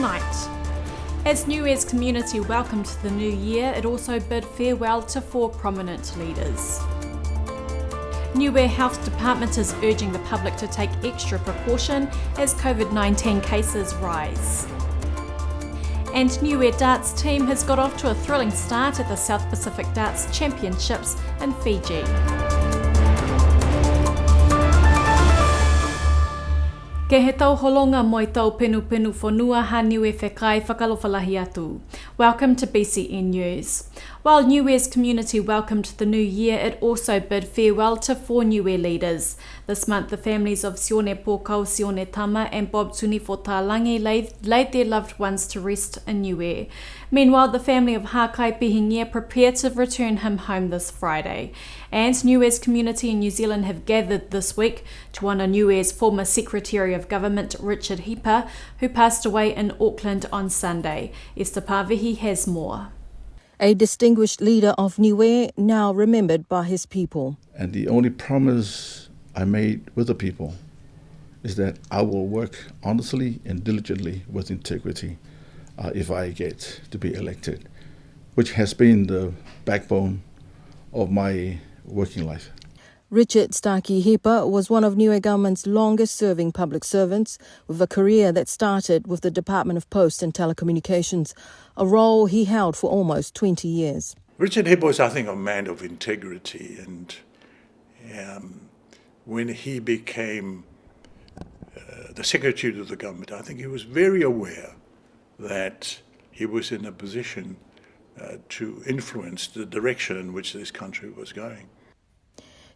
tonight. As Niue's community welcomed the new year, it also bid farewell to 4 prominent leaders. Niue Health Department is urging the public to take extra precaution as COVID-19 cases rise. And Niue Darts team has got off to a thrilling start at the South Pacific Darts Championships in Fiji. Ke he tau holonga mo I tau penu whanua ha Niue whekai whakalowhalahi atu. Welcome to BCN News. While Niue's community welcomed the new year, it also bid farewell to 4 Niue leaders. This month, the families of Sione Pōkau, Sione Tama and Bob Tunifotalangi laid their loved ones to rest in Niue. Meanwhile, the family of Hakai Pihingia prepare to return him home this Friday. And Niue's community in New Zealand have gathered this week to honour Niue's former Secretary of Government, Richard Hepper, who passed away in Auckland on Sunday. Esther Pavihi has more. A distinguished leader of Niue, now remembered by his people. And the only promise I made with the people is that I will work honestly and diligently with integrity if I get to be elected, which has been the backbone of my working life. Richard Starkey Hepper was one of Niue government's longest-serving public servants, with a career that started with the Department of Post and Telecommunications, a role he held for almost 20 years. Richard Hepper was, I think, a man of integrity, and when he became the Secretary of the government, I think he was very aware that he was in a position to influence the direction in which this country was going.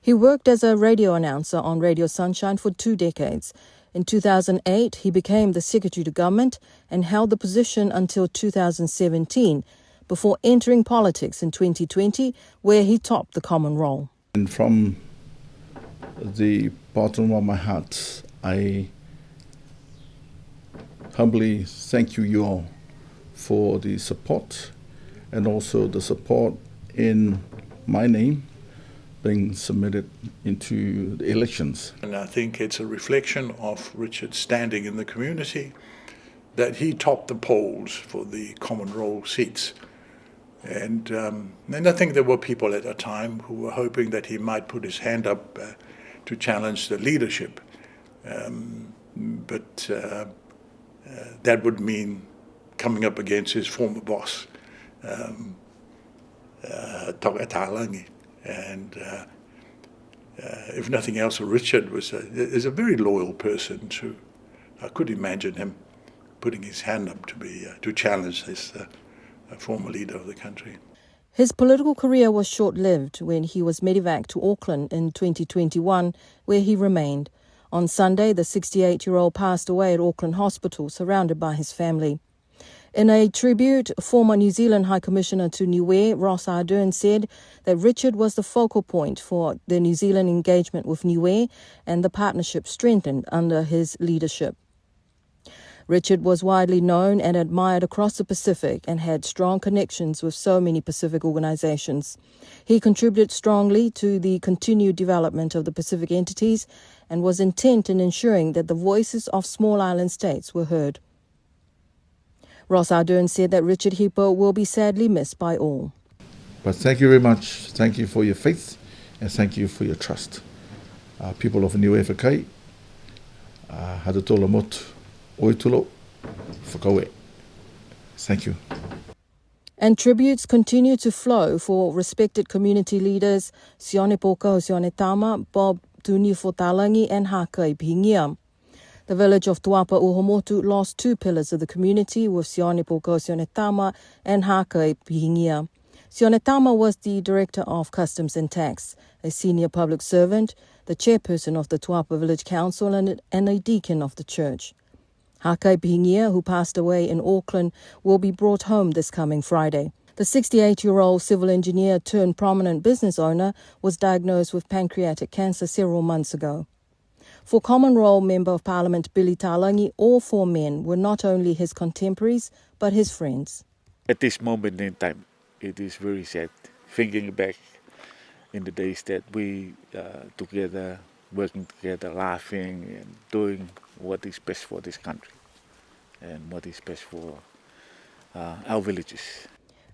He worked as a radio announcer on Radio Sunshine for 2 decades. In 2008, he became the Secretary to Government and held the position until 2017, before entering politics in 2020, where he topped the common roll. And from the bottom of my heart, I humbly thank you all for the support, and also the support in my name being submitted into the elections. And I think it's a reflection of Richard's standing in the community that he topped the polls for the common roll seats. And I think there were people at the time who were hoping that he might put his hand up to challenge the leadership. But that would mean coming up against his former boss, Talangi. And if nothing else, Richard is a very loyal person. I could imagine him putting his hand up to challenge this former leader of the country. His political career was short-lived when he was medevaced to Auckland in 2021, where he remained. On Sunday, the 68-year-old passed away at Auckland Hospital, surrounded by his family. In a tribute, former New Zealand High Commissioner to Niue, Ross Ardern, said that Richard was the focal point for the New Zealand engagement with Niue, and the partnership strengthened under his leadership. Richard was widely known and admired across the Pacific and had strong connections with so many Pacific organizations. He contributed strongly to the continued development of the Pacific entities and was intent in ensuring that the voices of small island states were heard. Ross Ardern said that Richard Hepper will be sadly missed by all. But thank you very much. Thank you for your faith, and thank you for your trust. People of Niue whekai, hatatola motu, oitulo, whakaue. Thank you. And tributes continue to flow for respected community leaders Sione Pōkau, Sione Tama, Bob Tunifotalangi and Hakai Pihingia. The village of Tuapa Uhomotu lost 2 pillars of the community, with Sione Pōkau, Sione Tama and Hakai Pihingia. Sione Tama was the Director of Customs and Tax, a senior public servant, the chairperson of the Tuapa Village Council and a deacon of the church. Hakai Pihingia, who passed away in Auckland, will be brought home this coming Friday. The 68-year-old civil engineer turned prominent business owner was diagnosed with pancreatic cancer several months ago. For Common Roll Member of Parliament Billy Talangi, all 4 men were not only his contemporaries, but his friends. At this moment in time, it is very sad, thinking back in the days that we together, working together, laughing and doing what is best for this country. and what is best for our villages.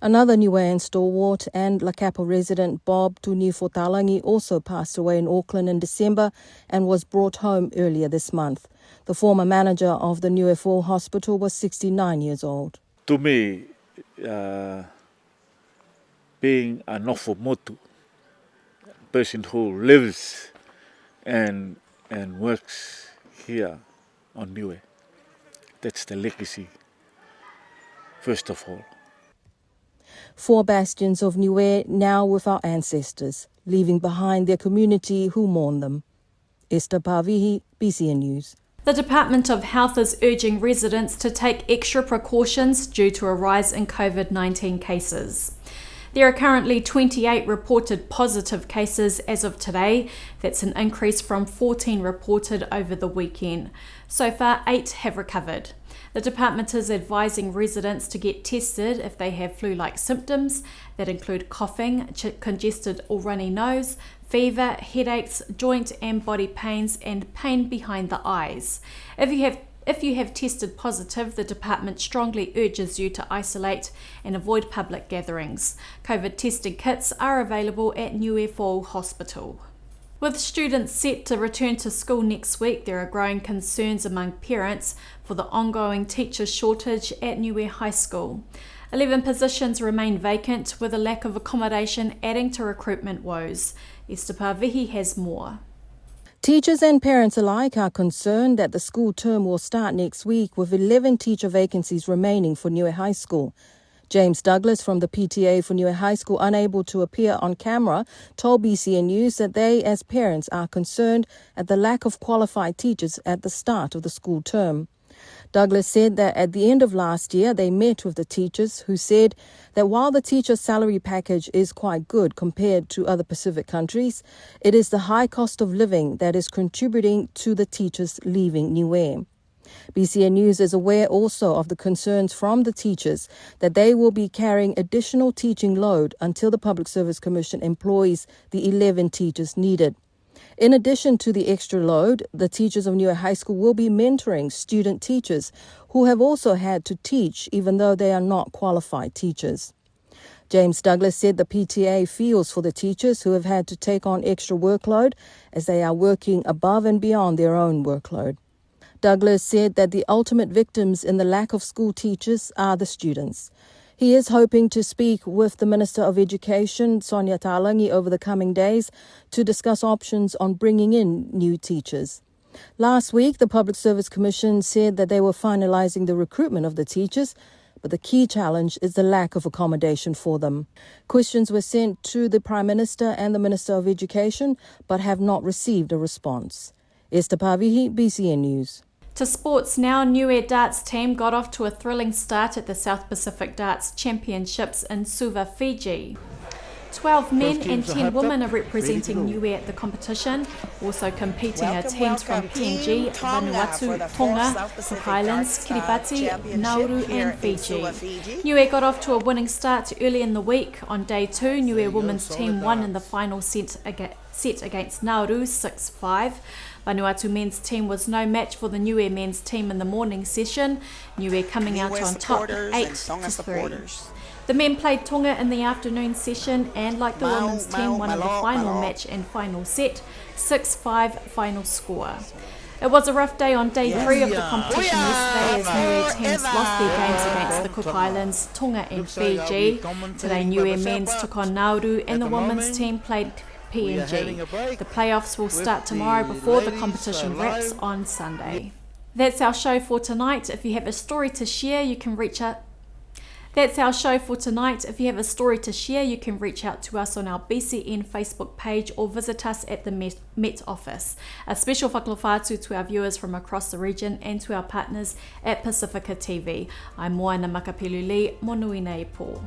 Another Niuean stalwart and Lakapo resident Bob Tunifotalangi also passed away in Auckland in December and was brought home earlier this month. The former manager of the Niue Fall Hospital was 69 years old. To me, being a nofo motu, person who lives and works here on Niue, that's the legacy, first of all. 4 bastions of Niue now with our ancestors, leaving behind their community who mourn them. Esther Pavihi, BCN News. The Department of Health is urging residents to take extra precautions due to a rise in COVID-19 cases. There are currently 28 reported positive cases as of today. That's an increase from 14 reported over the weekend. So far, 8 have recovered. The department is advising residents to get tested if they have flu-like symptoms that include coughing, congested or runny nose, fever, headaches, joint and body pains, and pain behind the eyes. If you have tested positive, the department strongly urges you to isolate and avoid public gatherings. COVID testing kits are available at Niue Fall Hospital. With students set to return to school next week, there are growing concerns among parents for the ongoing teacher shortage at Niue High School. 11 positions remain vacant, with a lack of accommodation adding to recruitment woes. Esther Pavihi has more. Teachers and parents alike are concerned that the school term will start next week with 11 teacher vacancies remaining for Niue High School. James Douglas from the PTA for Niue High School, unable to appear on camera, told BCN News that they, as parents, are concerned at the lack of qualified teachers at the start of the school term. Douglas said that at the end of last year, they met with the teachers who said that while the teacher salary package is quite good compared to other Pacific countries, it is the high cost of living that is contributing to the teachers leaving Niue. BCN News is aware also of the concerns from the teachers that they will be carrying additional teaching load until the Public Service Commission employs the 11 teachers needed. In addition to the extra load, the teachers of Niue High School will be mentoring student teachers who have also had to teach even though they are not qualified teachers. James Douglas said the PTA feels for the teachers who have had to take on extra workload as they are working above and beyond their own workload. Douglas said that the ultimate victims in the lack of school teachers are the students. He is hoping to speak with the Minister of Education, Sonia Talangi, over the coming days to discuss options on bringing in new teachers. Last week, the Public Service Commission said that they were finalising the recruitment of the teachers, but the key challenge is the lack of accommodation for them. Questions were sent to the Prime Minister and the Minister of Education, but have not received a response. Esther Pavihi, BCN News. To sports now, Niue darts team got off to a thrilling start at the South Pacific Darts Championships in Suva, Fiji. 12 men and 10 women are representing Niue at the competition. Also competing are teams from PNG, Vanuatu, Tonga, Cook Islands, Kiribati, Nauru and Fiji. Niue got off to a winning start early in the week. On day 2, Niue women's team won in the final set against Nauru 6-5. Vanuatu men's team was no match for the Niue men's team in the morning session, Niue coming out on top 8-3. The men played Tonga in the afternoon session and, like the women's team, won in the final match and final set, 6-5 final score. It was a rough day on day 3 of the competition yesterday as Niue teams lost their games against the Cook Islands, Tonga and Fiji. Today Niue men's took on Nauru and the women's team played PNG. The playoffs will start tomorrow before the competition wraps on Sunday. That's our show for tonight. If you have a story to share, you can reach out. That's our show for tonight. If you have a story to share, you can reach out to us on our BCN Facebook page or visit us at the Met office. A special whakalofatu to our viewers from across the region and to our partners at Pacifica TV. I'm Moana Makapiluli, Monuina e Pō.